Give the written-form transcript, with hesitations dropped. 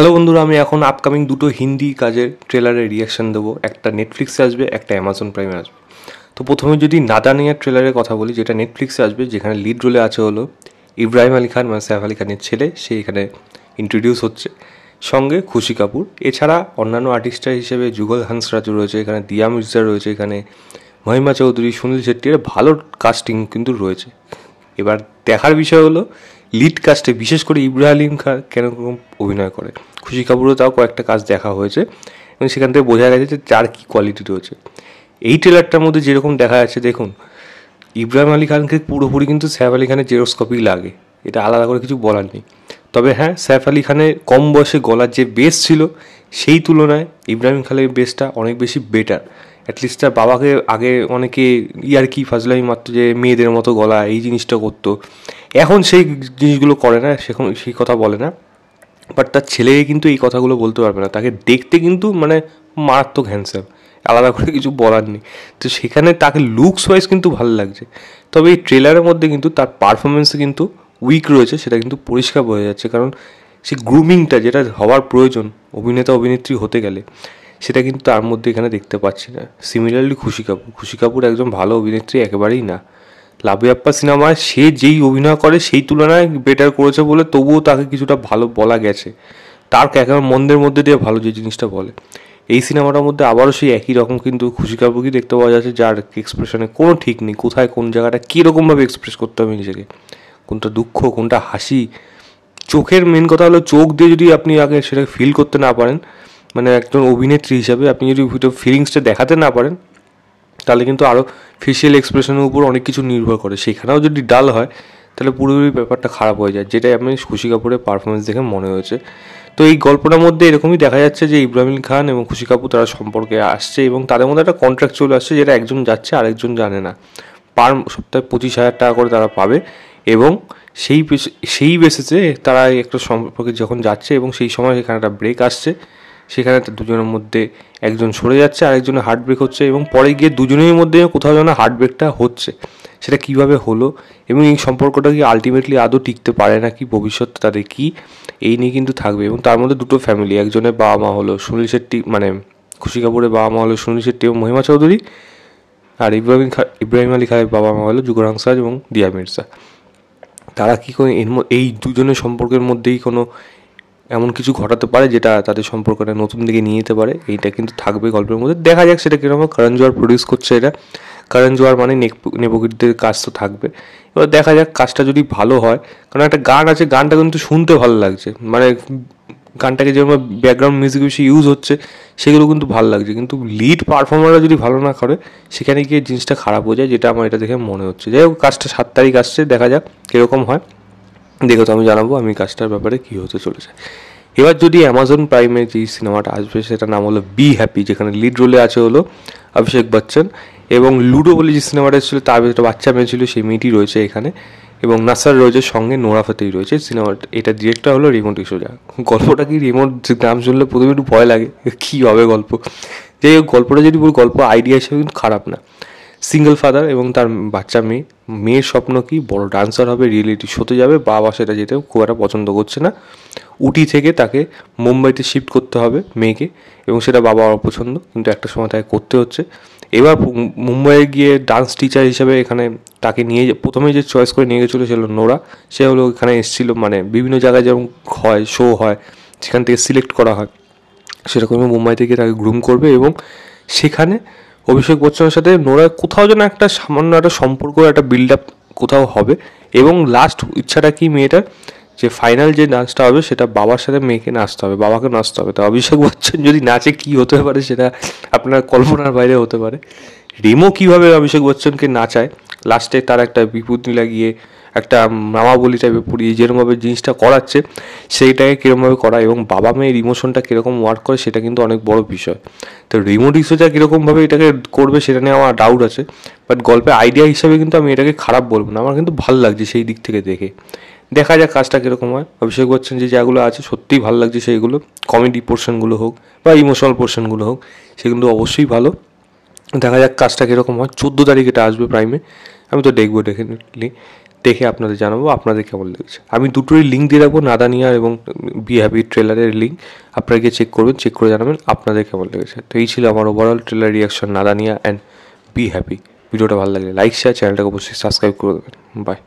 Hello বন্ধুরা, আমি এখন আপকামিং দুটো হিন্দি কাজের ট্রেলারের রিয়াকশান দেবো। একটা নেটফ্লিক্সে আসবে, একটা অ্যামাজন প্রাইমে আসবে। তো প্রথমে যদি নাদানিয়ার ট্রেলারের কথা বলি, যেটা নেটফ্লিক্সে আসবে, যেখানে লিড রোলে আছে হলো ইব্রাহিম আলী খান মানে সাইফ আলী খানের ছেলে, সে এখানে ইন্ট্রোডিউস হচ্ছে, সঙ্গে খুশি কাপুর। এছাড়া অন্যান্য আর্টিস্টার হিসেবে যুগল হান্সরাজও রয়েছে এখানে, দিয়া মির্জা রয়েছে এখানে, মহিমা চৌধুরী, সুনীল শেট্টির ভালো কাস্টিং কিন্তু রয়েছে। এবার দেখার বিষয় হলো লিড কাস্টে বিশেষ করে ইব্রাহিম খান কেন অভিনয় করে। খুশি কাপুরও তাও কয়েকটা কাজ দেখা হয়েছে এবং সেখান থেকে বোঝা গেছে যে যার কী কোয়ালিটি রয়েছে। এই ট্রেলারটার মধ্যে যেরকম দেখা যাচ্ছে, দেখুন ইব্রাহিম আলী খানকে পুরোপুরি কিন্তু সাইফ আলী খানের জেরক্সকপি লাগে, এটা আলাদা করে কিছু বলার নেই। তবে হ্যাঁ, সাইফ আলী খানের কম বয়সে গলার যে বেস ছিল সেই তুলনায় ইব্রাহিম খানের বেসটা অনেক বেশি বেটার। অ্যাটলিস্ট তার বাবাকে আগে অনেকে ইয়ার্কি ফাজলামি মাত্র যে মেয়েদের মতো গলা এই জিনিসটা করতো, এখন সেই জিনিসগুলো করে না, সেখন সেই কথা বলে না। বাট তার ছেলে কিন্তু এই কথাগুলো বলতে পারবে না, তাকে দেখতে কিন্তু মানে মারাত্মক হ্যান্ডসাম, আলাদা করে কিছু বলার নেই। তো সেখানে তাকে লুকস ওয়াইজ কিন্তু ভালো লাগছে। তবে এই ট্রেলারের মধ্যে কিন্তু তার পারফরমেন্সে কিন্তু উইক রয়েছে, সেটা কিন্তু পরিষ্কার বোঝা যাচ্ছে। কারণ সেই গ্রুমিংটা যেটা হওয়ার প্রয়োজন অভিনেতা অভিনেত্রী হতে গেলে, সেটা কিন্তু তার মধ্যে এখানে দেখতে পাচ্ছি না। সিমিলারলি খুশি কাপুর একজন ভালো অভিনেত্রী একেবারেই না। লাবিয়াপ্পা সিনেমায় সে যেই অভিনয় করে সেই তুলনায় বেটার করেছে বলে তবুও তাকে কিছুটা ভালো বলা গেছে, তার একেবারে মন্দের মধ্যে দিয়ে ভালো যে জিনিসটা বলে। এই সিনেমাটার মধ্যে আবারও সেই একই রকম কিন্তু খুশি কাপুরকে দেখতে পাওয়া যাচ্ছে, যার এক্সপ্রেশনে কোনো ঠিক নেই, কোথায় কোন জায়গাটা কীরকমভাবে এক্সপ্রেস করতে হবে নিজেকে, কোনটা দুঃখ কোনটা হাসি। চোখের মেন কথা হলো, চোখ দিয়ে যদি আপনি আগে সেটাকে ফিল করতে না পারেন, মানে একজন অভিনেত্রী হিসাবে আপনি যদি ফিলিংসটা দেখাতে না পারেন, তাহলে কিন্তু আরও ফেশিয়াল এক্সপ্রেশনের উপর অনেক কিছু নির্ভর করে। সেখানেও যদি ডাল হয় তাহলে পুরোপুরি ব্যাপারটা খারাপ হয়ে যায়, যেটাই আমি খুশি কাপুরের পারফরমেন্স দেখে মনে হয়েছে। তো এই গল্পটার মধ্যে এরকমই দেখা যাচ্ছে যে ইব্রাহিম খান এবং খুশি কাপুর তারা সম্পর্কে আসছে এবং তাদের মধ্যে একটা কন্ট্রাক্ট চলে আসছে, যেটা একজন যাচ্ছে আরেকজন জানে না। পার সপ্তাহে 25,000 টাকা করে তারা পাবে এবং সেই বেসিসে তারা একটা সম্পর্কে যখন যাচ্ছে এবং সেই সময় এখানে একটা ব্রেক আসছে, সেখানে দুজনের মধ্যে একজন সরে যাচ্ছে, আরেকজনের হার্ট ব্রেক হচ্ছে এবং পরে গিয়ে দুজনের মধ্যে কোথাও যেন হার্ট ব্রেকটা হচ্ছে। সেটা কীভাবে হলো এবং এই সম্পর্কটা কি আলটিমেটলি আদৌ টিকতে পারে না কি, ভবিষ্যৎ তাদের কী, এই নিয়ে কিন্তু থাকবে। এবং তার মধ্যে দুটো ফ্যামিলি, একজনের বাবা মা হলো সুনীল শেট্টি, মানে খুশি কাপুরের বাবা মা হলো সুনীল শেট্টি এবং মহিমা চৌধুরী, আর ইব্রাহিম আলী খানের বাবা মা হলো যুগল হান্সরাজ এবং দিয়া মির্জা। তারা কী করে এই দুজনের সম্পর্কের মধ্যেই কোনো এমন কিছু ঘটাতে পারে যেটা তাদের সম্পর্কটা নতুন দিকে নিয়ে যেতে পারে, এইটা কিন্তু থাকবে গল্পের মধ্যে। দেখা যাক সেটা কীরকম। করণ জোহর প্রডিউস করছে এটা, করণ জোহর মানে নেপোকিটদের কাজ তো থাকবে। এবার দেখা যাক কাজটা যদি ভালো হয়, কারণ একটা গান আছে, গানটা কিন্তু শুনতে ভালো লাগছে, মানে গানটাকে যেরকম ব্যাকগ্রাউন্ড মিউজিক বেশি ইউজ হচ্ছে সেগুলো কিন্তু ভালো লাগছে, কিন্তু লিড পারফর্মাররা যদি ভালো না করে সেখানে গিয়ে জিনিসটা খারাপ হয়ে যায়, যেটা আমার এটা দেখে মনে হচ্ছে। যাই হোক, কাজটা 7 তারিখ আসছে, দেখা যাক কীরকম হয়। দেখো তো আমি জানাবো আমি কাজটার ব্যাপারে কী হতে চলেছে। এবার যদি অ্যামাজন প্রাইমে যেই সিনেমাটা আসবে সেটার নাম হলো বি হ্যাপি, যেখানে লিড রোলে আছে হলো অভিষেক বচ্চন, এবং লুডো বলে যে সিনেমাটা এসেছিল তার ভিতরে বাচ্চা মেয়ে ছিল, সেই মেয়েটি রয়েছে এখানে, এবং নাসার রয়েছে, সঙ্গে নোরা ফাতেহি রয়েছে সিনেমাটা। এটা ডিরেক্টর হলো রিমোট ডিসোজা। গল্পটা কি, রিমোট নাম শুনলে প্রথমে একটু ভয় লাগে, কী হবে গল্প। যাই হোক, গল্পটা যদি পুরো গল্প আইডিয়া হিসেবে কিন্তু খারাপ না। সিঙ্গেল ফাদার এবং তার বাচ্চা মেয়ে, মেয়ের স্বপ্ন কি বড় ডান্সার হবে, রিয়েলিটি শোতে যাবে, বাবা সেটা যেতে খুব একটা পছন্দ করছে না, উটি থেকে তাকে মুম্বাইতে শিফট করতে হবে মেয়েকে, এবং সেটা বাবা অপছন্দ, কিন্তু একটা সময় তাকে করতে হচ্ছে। এবার মুম্বাইয়ে গিয়ে ডান্স টিচার হিসেবে এখানে তাকে নিয়ে প্রথমে যে চয়েস করে নিয়ে গেছিলো সে হলো নোরা। সে হলো এখানে এসেছিলো, মানে বিভিন্ন জায়গায় যেরকম হয় শো হয় সেখান থেকে সিলেক্ট করা হয়, সেরকমই মুম্বাই থেকে তাকে গ্রুম করবে এবং সেখানে অভিষেক বচ্চনের সাথে নোরা কোথাও যেন একটা সামান্য একটা সম্পর্ক, একটা বিল্ড আপ কোথাও হবে। এবং লাস্ট ইচ্ছাটা কি মেয়েটার, যে ফাইনাল যে ডান্সটা হবে সেটা বাবার সাথে মেয়েকে নাচতে হবে, বাবাকে নাচতে হবে। তো অভিষেক বচ্চন যদি নাচে কী হতে পারে সেটা আপনার কল্পনার বাইরে হতে পারে। রিমো কীভাবে অভিষেক বচ্চনকে নাচায়, লাস্টে তার একটা বিভূতি লাগিয়ে একটা মামাবলি টাইপের পুড়িয়ে যেরকমভাবে জিনিসটা করাচ্ছে, সেইটাকে কীরকমভাবে করা এবং বাবা মেয়ের ইমোশনটা কীরকম ওয়ার্ক করে সেটা কিন্তু অনেক বড় বিষয়। তো রিমোট ডিসোজা কীরকমভাবে এটাকে করবে সেটা নিয়ে আমার ডাউট আছে, বাট গল্পের আইডিয়া হিসাবে কিন্তু আমি এটাকে খারাপ বলবো না, আমার কিন্তু ভালো লাগছে সেই দিক থেকে দেখে। দেখা যাক কাজটা কীরকম হয়। অভিষেক বচ্চন যে যেগুলো আছে সত্যিই ভালো লাগছে, সেইগুলো কমেডি পোর্শনগুলো হোক বা ইমোশনাল পোর্শনগুলো হোক সেগুলো অবশ্যই ভালো। দেখা যাক কাজটা কীরকম হয়। 14 তারিখ এটা আসবে প্রাইমে, আমি তো দেখবো ডেফিনেটলি। দেখে আপনাদের জানাবো আপনাদের কেমন লেগেছে। আমি দুটোরই লিঙ্ক দিয়ে রাখবো, নাদানিয়া এবং বি হ্যাপি ট্রেলারের লিঙ্ক। আপনারা গিয়ে চেক করবেন, চেক করে জানাবেন আপনাদের কেমন লেগেছে। তো এই ছিল আমার overall trailer reaction Nadaaniyan and be happy. ভিডিওটা ভালো লাগলে লাইক শেয়ার, চ্যানেলটাকে অবশ্যই সাবস্ক্রাইব করে দেবেন। বাই।